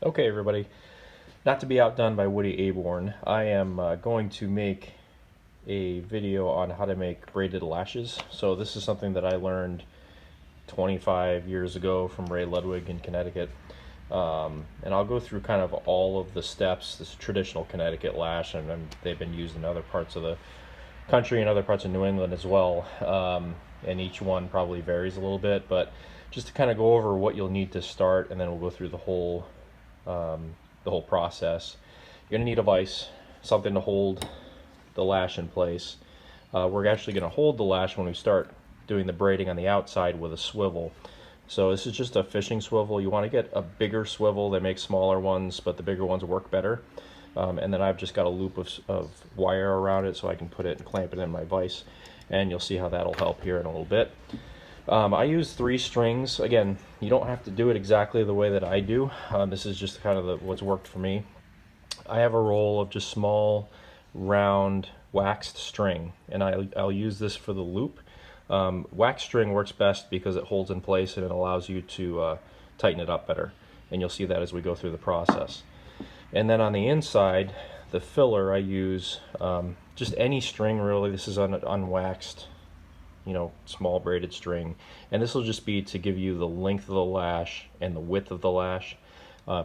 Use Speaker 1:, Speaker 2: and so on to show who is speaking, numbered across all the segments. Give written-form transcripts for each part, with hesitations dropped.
Speaker 1: Okay, everybody, not to be outdone by Woody Aborn, I am going to make a video on how to make braided lashes. So this is something that I learned 25 years ago from Ray Ludwig in Connecticut. And I'll go through kind of all of the steps. This traditional Connecticut lash, and they've been used in other parts of the country and other parts of New England as well. And each one probably varies a little bit, but just to kind of go over what you'll need to start, and then we'll go through um, the whole process. You're going to need a vise, something to hold the lash in place. We're actually going to hold the lash when we start doing the braiding on the outside with a swivel. So this is just a fishing swivel. You want to get a bigger swivel. They make smaller ones, but the bigger ones work better. And then I've just got a loop of wire around it so I can put it and clamp it in my vise. And you'll see how that'll help here in a little bit. I use 3 strings. Again, you don't have to do it exactly the way that I do. This is just kind of what's worked for me. I have a roll of just small, round, waxed string, and I'll use this for the loop. Wax string works best because it holds in place and it allows you to tighten it up better. And you'll see that as we go through the process. And then on the inside, the filler, I use just any string really. This is unwaxed, small braided string, and this will just be to give you the length of the lash and the width of the lash.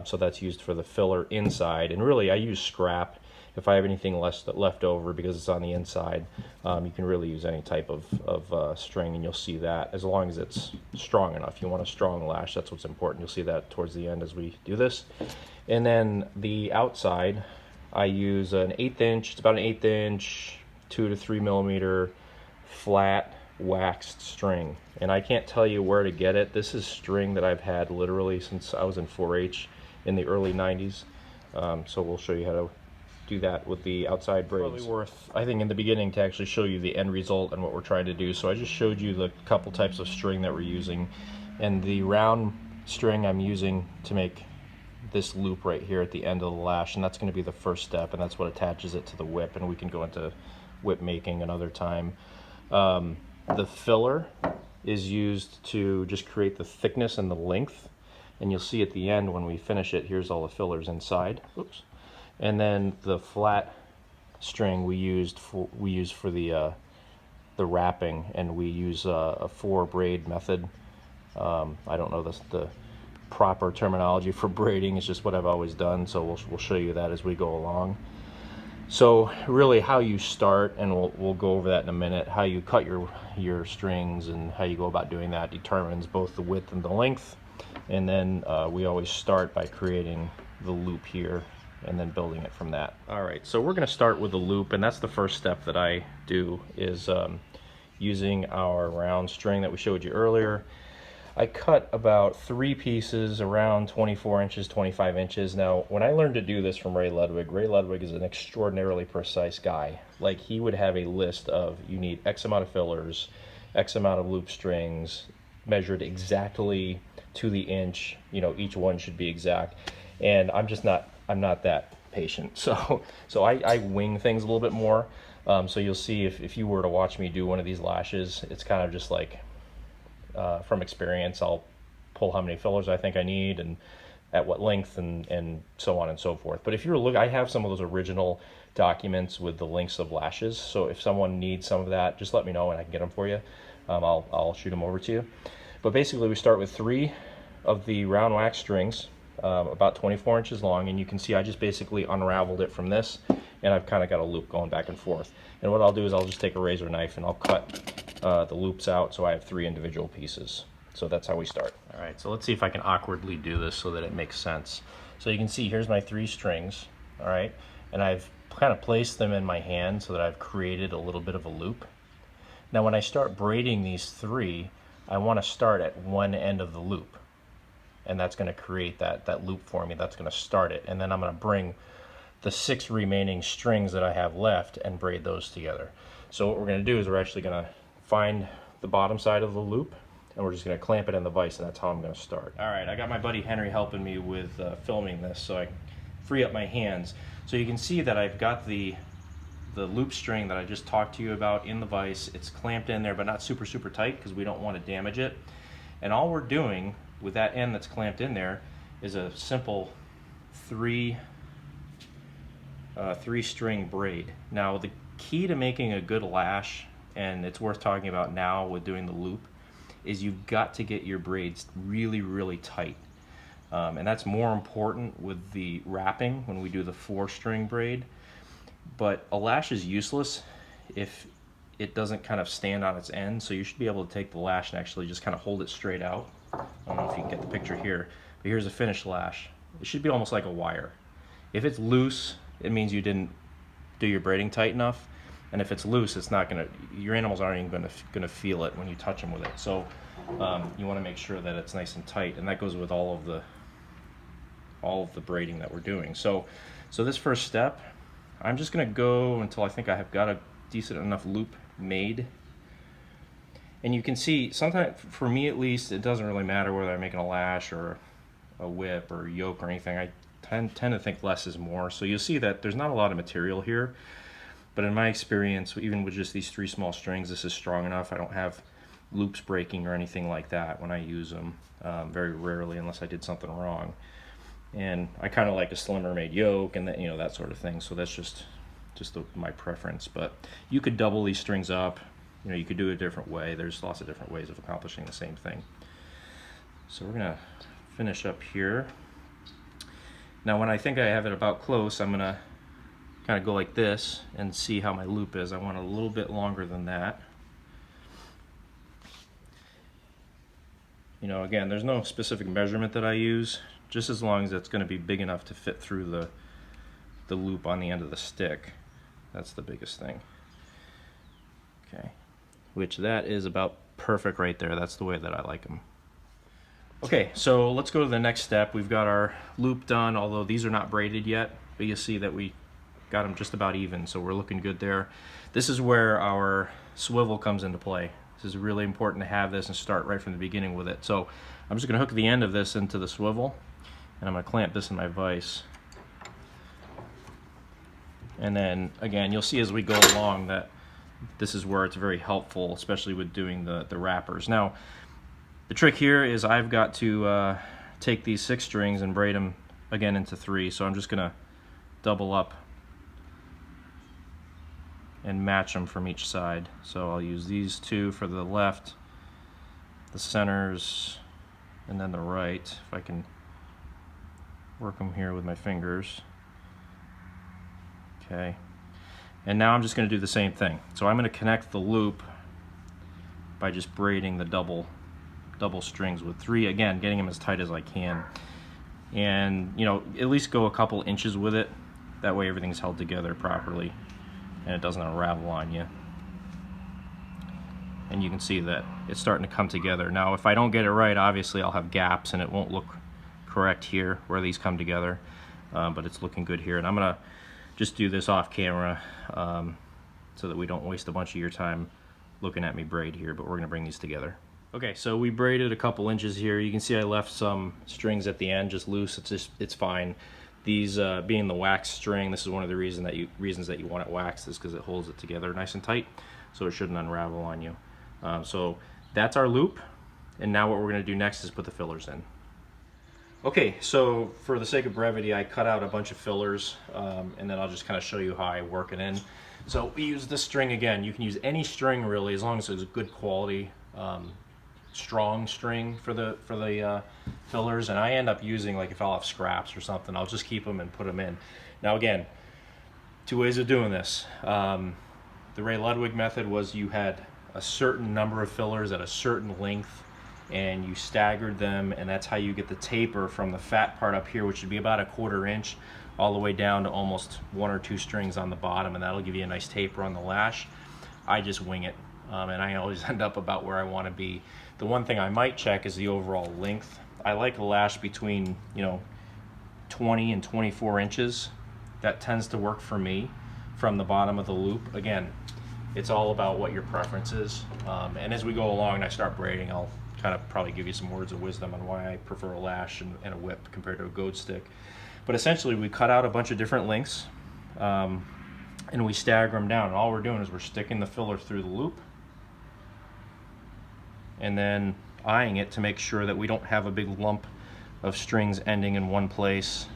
Speaker 1: So that's used for the filler inside, and really I use scrap if I have anything left over because it's on the inside. You can really use any type of string, and you'll see that as long as it's strong enough. You want a strong lash, that's what's important. You'll see that towards the end as we do this. And then the outside, I use an 1/8 inch, it's about an 1/8 inch, 2 to 3 millimeter flat waxed string, and I can't tell you where to get it. This is string that I've had literally since I was in 4-H in the early 90s. So we'll show you how to do that with the outside braids. It's probably worth, I think, in the beginning to actually show you the end result and what we're trying to do. So I just showed you the couple types of string that we're using, and the round string I'm using to make this loop right here at the end of the lash, and that's going to be the first step, and that's what attaches it to the whip, and we can go into whip making another time. The filler is used to just create the thickness and the length, and you'll see at the end when we finish it, here's all the fillers inside. Oops. And then the flat string we use for the wrapping, and we use a 4 braid method. I don't know the proper terminology for braiding, it's just what I've always done, so we'll show you that as we go along. So really how you start, and we'll go over that in a minute, how you cut your strings and how you go about doing that determines both the width and the length. And then we always start by creating the loop here and then building it from that. All right, so we're going to start with the loop, and that's the first step that I do, is using our round string that we showed you earlier. I cut about 3 pieces around 24 inches, 25 inches. Now, when I learned to do this from Ray Ludwig is an extraordinarily precise guy. Like, he would have a list of, you need X amount of fillers, X amount of loop strings, measured exactly to the inch. Each one should be exact. And I'm not that patient. So I wing things a little bit more. So you'll see if you were to watch me do one of these lashes, it's kind of just like, from experience, I'll pull how many fillers I think I need and at what length and so on and so forth. But if you're looking, I have some of those original documents with the lengths of lashes, so if someone needs some of that, just let me know and I can get them for you. I'll shoot them over to you. But basically we start with 3 of the round wax strings, about 24 inches long, and you can see I just basically unraveled it from this, and I've kind of got a loop going back and forth. And what I'll do is I'll just take a razor knife and I'll cut the loops out, so I have 3 individual pieces. So that's how we start. All right, so let's see if I can awkwardly do this so that it makes sense. So you can see here's my 3 strings, all right, and I've kind of placed them in my hand so that I've created a little bit of a loop. Now when I start braiding these 3, I want to start at one end of the loop, and that's going to create that loop for me. That's going to start it, and then I'm going to bring the 6 remaining strings that I have left and braid those together. So what we're going to do is we're actually going to find the bottom side of the loop, and we're just going to clamp it in the vise, and that's how I'm going to start. All right, I got my buddy Henry helping me with filming this so I can free up my hands. So you can see that I've got the loop string that I just talked to you about in the vise. It's clamped in there, but not super tight because we don't want to damage it. And all we're doing with that end that's clamped in there is a simple three string braid. Now the key to making a good lash, and it's worth talking about now with doing the loop, is you've got to get your braids really, really tight. And that's more important with the wrapping when we do the 4-string braid. But a lash is useless if it doesn't kind of stand on its end, so you should be able to take the lash and actually just kind of hold it straight out. I don't know if you can get the picture here, but here's a finished lash. It should be almost like a wire. If it's loose, it means you didn't do your braiding tight enough, and if it's loose, it's not gonna, your animals aren't even gonna feel it when you touch them with it. So you want to make sure that it's nice and tight, and that goes with all of the braiding that we're doing. So this first step, I'm just gonna go until I think I have got a decent enough loop made. And you can see, sometimes, for me at least, it doesn't really matter whether I'm making a lash or a whip or yoke or anything. I tend to think less is more. So you'll see that there's not a lot of material here, but in my experience, even with just these 3 small strings, this is strong enough. I don't have loops breaking or anything like that when I use them, very rarely, unless I did something wrong. And I kind of like a slimmer made yoke and that, you know, that sort of thing. So that's just my preference. But you could double these strings up. You know, you could do it a different way. There's lots of different ways of accomplishing the same thing. So we're gonna finish up here. Now when I think I have it about close, I'm gonna kind of go like this and see how my loop is. I want a little bit longer than that. You know, again, there's no specific measurement that I use, just as long as it's gonna be big enough to fit through the loop on the end of the stick. That's the biggest thing. Okay. Which that is about perfect right there. That's the way that I like them. Okay, so let's go to the next step. We've got our loop done, although these are not braided yet, but you see that we got them just about even, so we're looking good there. This is where our swivel comes into play. This is really important to have this and start right from the beginning with it. So I'm just gonna hook the end of this into the swivel, and I'm gonna clamp this in my vise. And then again, you'll see as we go along that this is where it's very helpful, especially with doing the wrappers. Now, the trick here is I've got to take these 6 strings and braid them again into 3. So I'm just gonna double up and match them from each side. So I'll use these 2 for the left, the centers, and then the right, if I can work them here with my fingers. Okay. And now I'm just going to do the same thing. So I'm going to connect the loop by just braiding the double strings with 3, again, getting them as tight as I can. And, you know, at least go a couple inches with it. That way everything's held together properly and it doesn't unravel on you. And you can see that it's starting to come together. Now, if I don't get it right, obviously I'll have gaps and it won't look correct here where these come together, but it's looking good here. And I'm going to just do this off camera so that we don't waste a bunch of your time looking at me braid here, but we're gonna bring these together. Okay, so we braided a couple inches here. You can see I left some strings at the end just loose. It's fine. These being the wax string, this is one of the reasons that you want it waxed, is because it holds it together nice and tight, so it shouldn't unravel on you. So that's our loop, and now what we're gonna do next is put the fillers in. Okay, so for the sake of brevity, I cut out a bunch of fillers, and then I'll just kind of show you how I work it in. So we use this string again. You can use any string really, as long as it's a good quality, strong string for the fillers. And I end up using, like, if I'll have scraps or something, I'll just keep them and put them in. Now again, 2 ways of doing this. The Ray Ludwig method was you had a certain number of fillers at a certain length, and you staggered them, and that's how you get the taper from the fat part up here, which would be about a 1/4 inch, all the way down to almost 1 or 2 strings on the bottom, and that'll give you a nice taper on the lash. I just wing it, and I always end up about where I want to be. The one thing I might check is the overall length. I like a lash between, you know, 20 and 24 inches. That tends to work for me from the bottom of the loop. Again, it's all about what your preference is, and as we go along and I start braiding, I'll kind of probably give you some words of wisdom on why I prefer a lash and a whip compared to a goad stick. But essentially we cut out a bunch of different lengths, and we stagger them down, and all we're doing is we're sticking the filler through the loop and then eyeing it to make sure that we don't have a big lump of strings ending in one place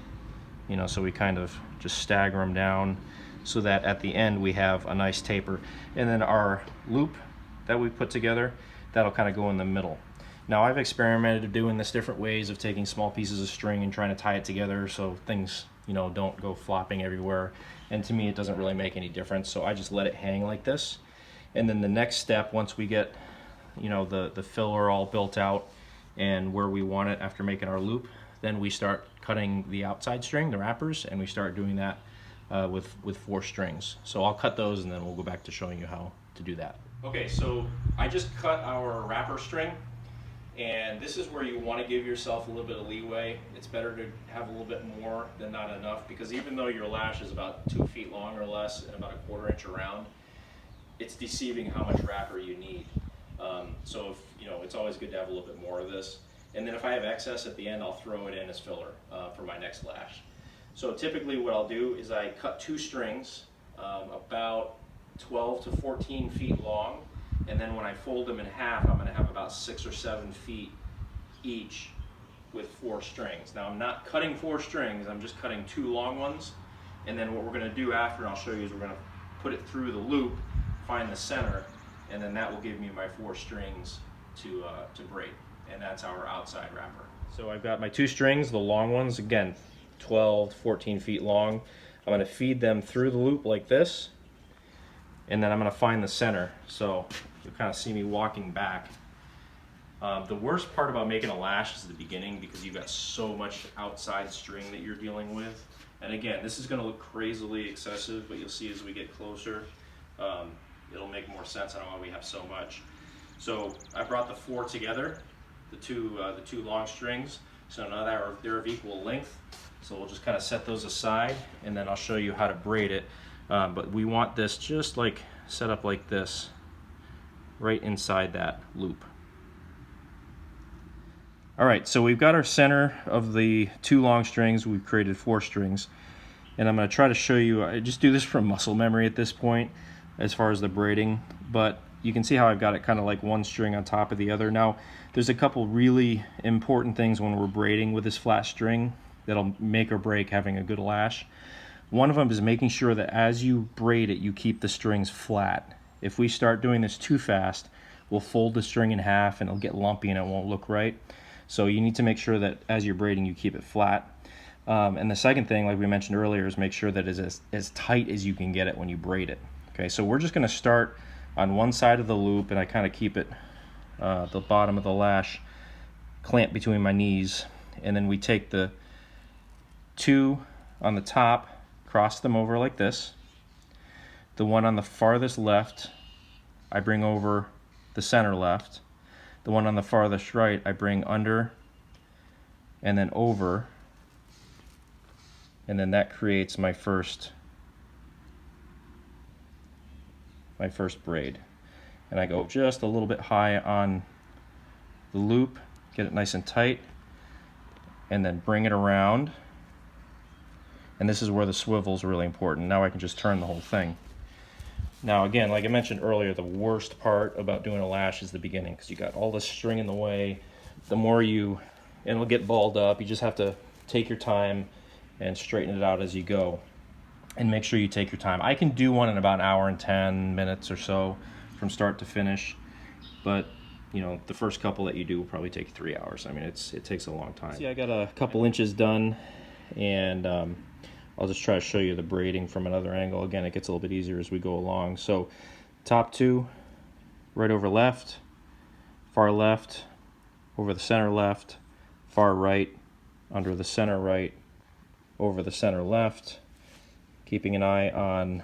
Speaker 1: you know, so we kind of just stagger them down so that at the end we have a nice taper. And then our loop that we put together, that'll kind of go in the middle. Now I've experimented doing this different ways of taking small pieces of string and trying to tie it together so things, you know, don't go flopping everywhere. And to me it doesn't really make any difference, so I just let it hang like this. And then the next step, once we get, you know, the filler all built out and where we want it after making our loop, then we start cutting the outside string, the wrappers, and we start doing that with 4 strings. So I'll cut those and then we'll go back to showing you how to do that. Okay, so I just cut our wrapper string, and this is where you want to give yourself a little bit of leeway. It's better to have a little bit more than not enough, because even though your lash is about 2 feet long or less and about 1/4 inch around, it's deceiving how much wrapper you need. So if, you know, it's always good to have a little bit more of this. And then if I have excess at the end, I'll throw it in as filler for my next lash. So typically what I'll do is I cut 2 strings about 12 to 14 feet long, and then when I fold them in half, I'm going to have about 6 or 7 feet each with 4 strings. Now I'm not cutting 4 strings, I'm just cutting 2 long ones, and then what we're going to do after, and I'll show you, is we're going to put it through the loop, find the center, and then that will give me my 4 strings to braid, and that's our outside wrapper. So I've got my 2 strings, the long ones, again 12 14 feet long. I'm going to feed them through the loop like this, and then I'm going to find the center. So you'll kind of see me walking back. The worst part about making a lash is the beginning, because you've got so much outside string that you're dealing with. And again, this is going to look crazily excessive, but you'll see as we get closer, it'll make more sense on why we have so much. So I brought the 4 together, the two long strings. So now that they're of equal length. So we'll just kind of set those aside, and then I'll show you how to braid it. But we want this just like set up like this, right inside that loop. All right, so we've got our center of the 2 long strings. We've created 4 strings, and I'm going to try to show you. I just do this from muscle memory at this point as far as the braiding, but you can see how I've got it kind of like one string on top of the other. Now there's a couple really important things when we're braiding with this flat string that'll make or break having a good lash. One of them is making sure that as you braid it, you keep the strings flat. If we start doing this too fast, we'll fold the string in half and it'll get lumpy and it won't look right. So you need to make sure that as you're braiding, you keep it flat. And the second thing, like we mentioned earlier, is make sure that it's as tight as you can get it when you braid it. Okay, so we're just going to start on one side of the loop, and I kind of keep it the bottom of the lash clamped between my knees, and then we take the 2 on the top, cross them over like this. The one on the farthest left, I bring over the center left. The one on the farthest right, I bring under and then over, and then that creates my first braid. And I go just a little bit high on the loop, get it nice and tight, and then bring it around. And this is where the swivel is really important. Now I can just turn the whole thing. Now again, like I mentioned earlier, the worst part about doing a lash is the beginning, because you got all this string in the way. The more and it'll get balled up. You just have to take your time and straighten it out as you go, and make sure you take your time. I can do one in about an hour and 10 minutes or so from start to finish, but you know, the first couple that you do will probably take 3 hours. I mean, it takes a long time. See, I got a couple inches done, and I'll just try to show you the braiding from another angle. Again, it gets a little bit easier as we go along. So top 2, right over left, far left, over the center left, far right, under the center right, over the center left, keeping an eye on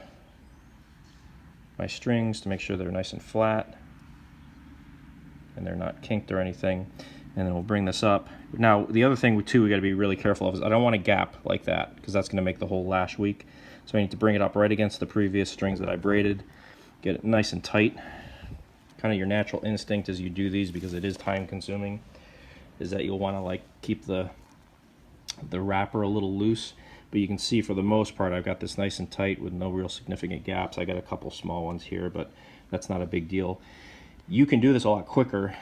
Speaker 1: my strings to make sure they're nice and flat and they're not kinked or anything. And then we'll bring this up. Now the other thing too we got to be really careful of is I don't want a gap like that, because that's going to make the whole lash weak. So I need to bring it up right against the previous strings that I braided, get it nice and tight. Kind of your natural instinct as you do these, because it is time consuming, is that you'll want to like keep the wrapper a little loose. But you can see for the most part I've got this nice and tight with no real significant gaps. I got a couple small ones here, but that's not a big deal. You can do this a lot quicker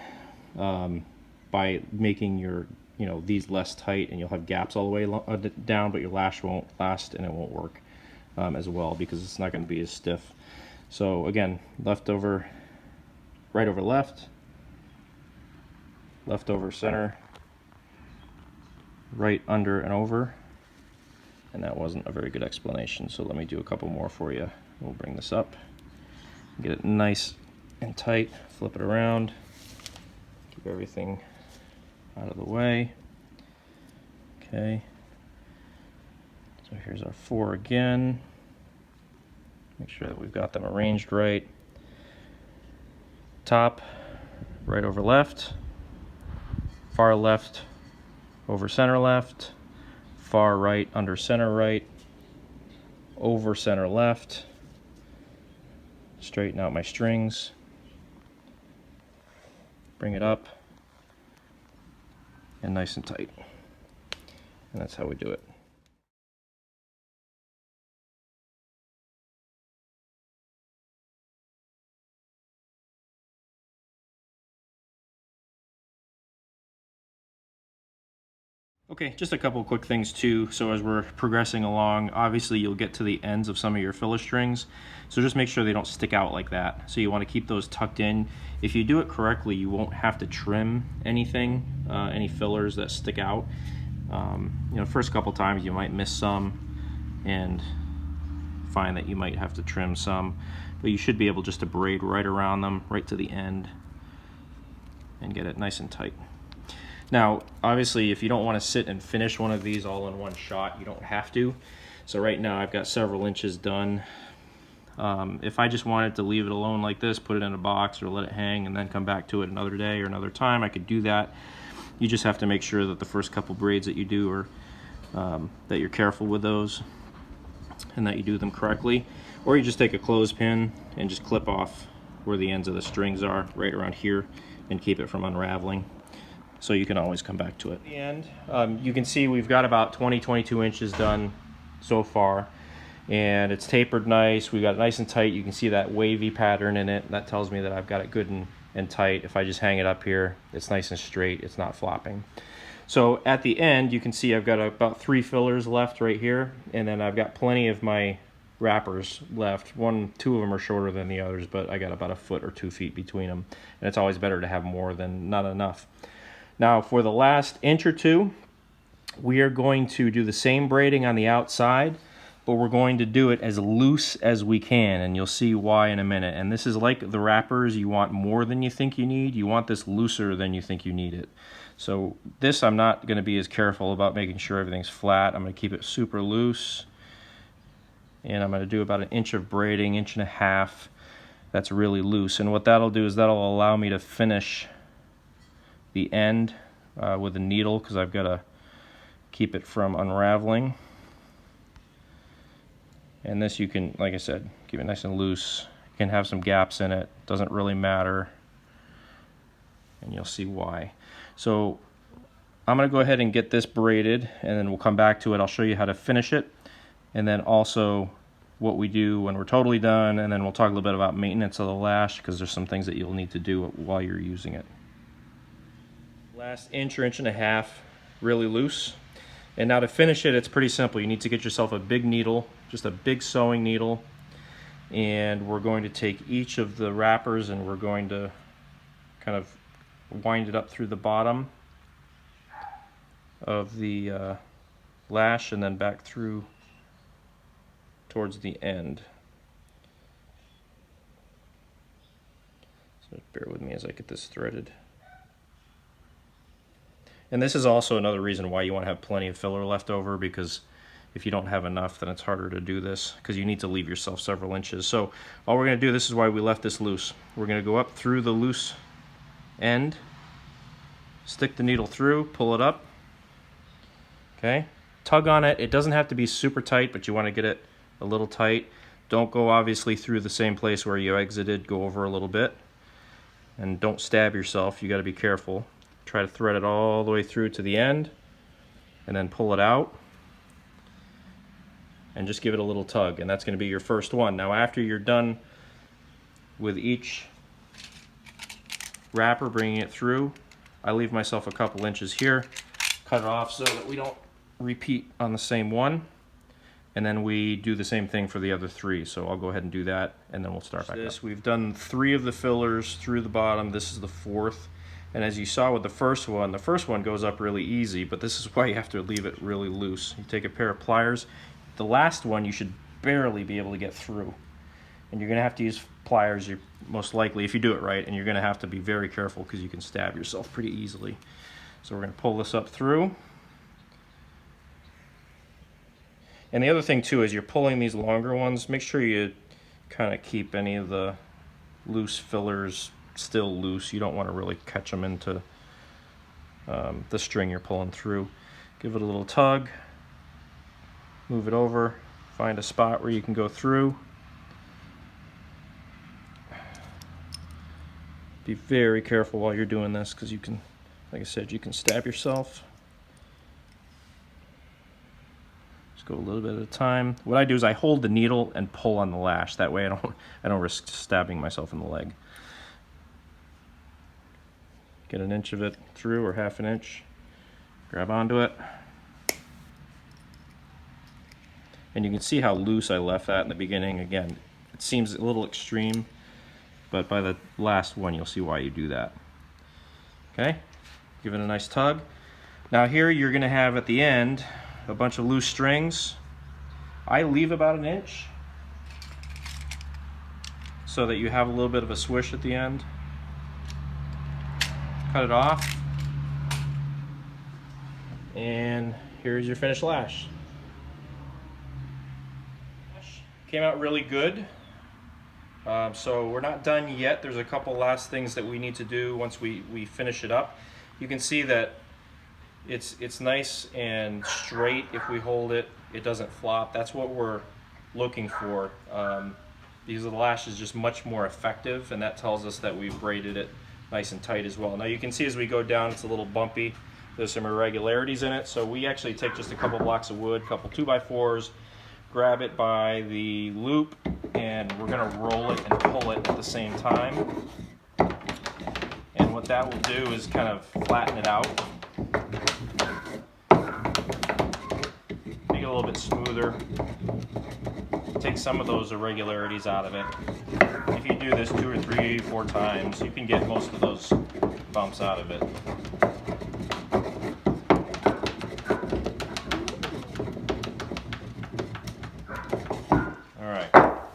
Speaker 1: by making your you know, these less tight, and you'll have gaps all the way down, but your lash won't last and it won't work as well because it's not going to be as stiff. So again, left over, right over left, left over center, right under and over. And that wasn't a very good explanation, so let me do a couple more for you. We'll bring this up, get it nice and tight, flip it around, keep everything out of the way. Okay, so here's our 4 again. Make sure that we've got them arranged right. Top, right over left, far left over center left, far right under center right, over center left, straighten out my strings, bring it up, and nice and tight. And that's how we do it. Okay, just a couple quick things too. So as we're progressing along, obviously you'll get to the ends of some of your filler strings. So just make sure they don't stick out like that. So you want to keep those tucked in. If you do it correctly, you won't have to trim anything, any fillers that stick out. You know, first couple times you might miss some and find that you might have to trim some, but you should be able just to braid right around them, right to the end, and get it nice and tight. Now, obviously, if you don't want to sit and finish one of these all in one shot, you don't have to. So right now I've got several inches done. If I just wanted to leave it alone like this, put it in a box or let it hang and then come back to it another day or another time, I could do that. You just have to make sure that the first couple braids that you do are, that you're careful with those and that you do them correctly. Or you just take a clothespin and just clip off where the ends of the strings are, right around here, and keep it from unraveling. So you can always come back to it. At the end, you can see we've got about 20-22 inches done so far, and it's tapered nice. We got it nice and tight. You can see that wavy pattern in it. That tells me that I've got it good and tight. If I just hang it up here, it's nice and straight. It's not flopping. So at the end, you can see I've got about 3 fillers left right here, and then I've got plenty of my wrappers left. 2 of them are shorter than the others, but I got about 1 foot or 2 feet between them, and it's always better to have more than not enough. Now for the last inch or two, we are going to do the same braiding on the outside, but we're going to do it as loose as we can, and you'll see why in a minute. And this is like the wrappers. You want more than you think you need. You want this looser than you think you need it. So this, I'm not going to be as careful about making sure everything's flat. I'm going to keep it super loose, and I'm going to do about 1 inch of braiding, 1.5 inches. That's really loose, and what that'll do is that'll allow me to finish the end with a needle, because I've got to keep it from unraveling. And this, you can, like I said, keep it nice and loose. You can have some gaps in it, doesn't really matter, and you'll see why. So I'm going to go ahead and get this braided, and then we'll come back to it. I'll show you how to finish it, and then also what we do when we're totally done, and then we'll talk a little bit about maintenance of the lash, because there's some things that you'll need to do while you're using it. Last inch or 1.5 inches, really loose. And now to finish it, it's pretty simple. You need to get yourself a big needle, just a big sewing needle, and we're going to take each of the wrappers and we're going to kind of wind it up through the bottom of the lash and then back through towards the end. So bear with me as I get this threaded. And this is also another reason why you want to have plenty of filler left over, because if you don't have enough, then it's harder to do this, because you need to leave yourself several inches. So all we're going to do, this is why we left this loose. We're going to go up through the loose end, stick the needle through, pull it up, okay? Tug on it. It doesn't have to be super tight, but you want to get it a little tight. Don't go obviously through the same place where you exited, go over a little bit. And don't stab yourself, you got to be careful. Try to thread it all the way through to the end and then pull it out and just give it a little tug, and that's going to be your first one. Now after you're done with each wrapper, bringing it through, I leave myself a couple inches here cut it off so that we don't repeat on the same one. And then we do the same thing for the other 3. So I'll go ahead and do that, and then we'll start back up. We've done 3 of the fillers through the bottom. This is the 4th. And as you saw with the first one goes up really easy, but this is why you have to leave it really loose. You take a pair of pliers. The last one you should barely be able to get through. And you're gonna have to use pliers, most likely, if you do it right, and you're gonna have to be very careful because you can stab yourself pretty easily. So we're gonna pull this up through. And the other thing too is you're pulling these longer ones, make sure you kind of keep any of the loose fillers still loose. You don't want to really catch them into the string you're pulling through. Give it a little tug, move it over, find a spot where you can go through. Be very careful while you're doing this because you can, like I said, you can stab yourself. Go a little bit at a time. What I do is I hold the needle and pull on the lash. That way I don't risk stabbing myself in the leg. Get an inch of it through, or half an inch. Grab onto it. And you can see how loose I left that in the beginning. Again, it seems a little extreme, but by the last one you'll see why you do that. Okay, give it a nice tug. Now here you're going to have at the end a bunch of loose strings. I leave about an inch so that you have a little bit of a swish at the end. Cut it off, and here's your finished lash. Came out really good. So we're not done yet. There's a couple last things that we need to do once we finish it up. You can see that it's nice and straight. If we hold it, it doesn't flop. That's what we're looking for, because the lash is just much more effective, and that tells us that we've braided it nice and tight as well. Now you can see as we go down, it's a little bumpy. There's some irregularities in it, so we actually take just a couple blocks of wood, a couple 2x4s, grab it by the loop, and we're going to roll it and pull it at the same time. And what that will do is kind of flatten it out, make it a little bit smoother, take some of those irregularities out of it. If you do this 2 or 3, 4 times, you can get most of those bumps out of it.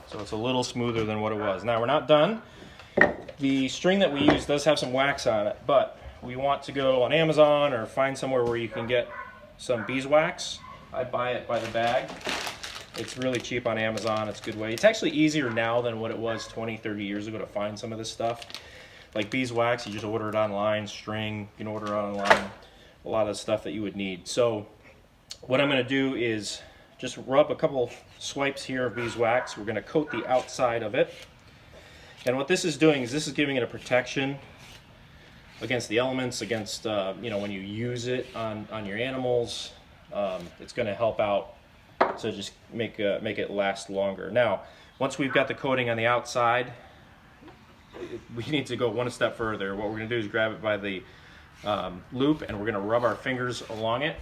Speaker 1: So it's a little smoother than what it was. Now we're not done. The string that we use does have some wax on it, but we want to go on Amazon or find somewhere where you can get some beeswax. I buy it by the bag. It's really cheap on Amazon. It's a good way. It's actually easier now than what it was 20, 30 years ago to find some of this stuff. Like beeswax, you just order it online. String, you can order it online. A lot of stuff that you would need. So what I'm going to do is just rub a couple swipes here of beeswax. We're going to coat the outside of it. And what this is doing is this is giving it a protection against the elements, against you know, when you use it on your animals. It's going to help out, so just make it last longer. Now, once we've got the coating on the outside, we need to go one step further. What we're going to do is grab it by the loop, and we're going to rub our fingers along it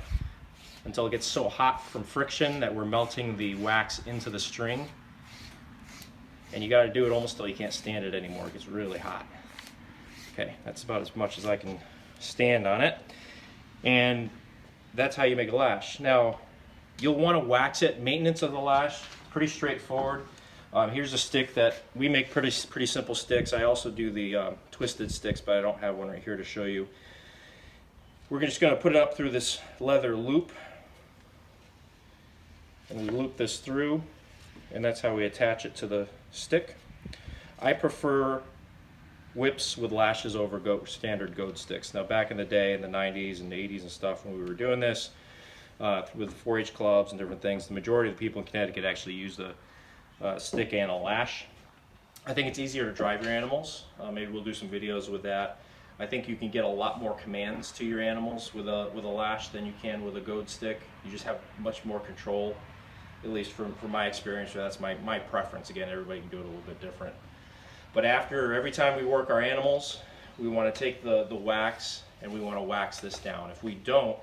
Speaker 1: until it gets so hot from friction that we're melting the wax into the string. And you got to do it almost till you can't stand it anymore. It gets really hot. Okay, that's about as much as I can stand on it. And that's how you make a lash. Now, you'll want to wax it. Maintenance of the lash, pretty straightforward. Here's a stick that we make, pretty simple sticks. I also do the twisted sticks, but I don't have one right here to show you. We're just going to put it up through this leather loop, and we loop this through, and that's how we attach it to the stick. I prefer whips with lashes over standard goad sticks. Now, back in the day, in the 90s and 80s and stuff, when we were doing this with the 4-H clubs and different things, the majority of the people in Connecticut actually use the stick and a lash. I think it's easier to drive your animals. Maybe we'll do some videos with that. I think you can get a lot more commands to your animals with a lash than you can with a goad stick. You just have much more control, at least from my experience. That's my preference. Again, everybody can do it a little bit different. But every time we work our animals, we want to take the wax and we want to wax this down. If we don't,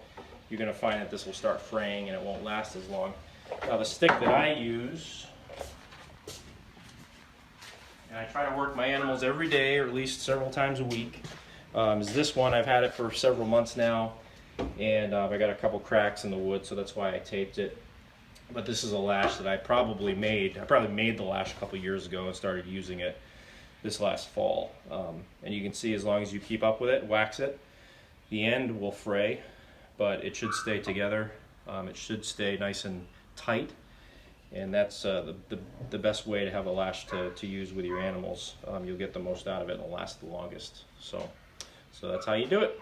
Speaker 1: you're going to find that this will start fraying and it won't last as long. Now the stick that I use, and I try to work my animals every day or at least several times a week, is this one. I've had it for several months now, and I got a couple cracks in the wood, so that's why I taped it. But this is a lash that I probably made the lash a couple years ago and started using it this last fall. And you can see, as long as you keep up with it, wax it, the end will fray, but it should stay together. It should stay nice and tight, and that's the best way to have a lash to use with your animals. You'll get the most out of it and it'll last the longest. So that's how you do it.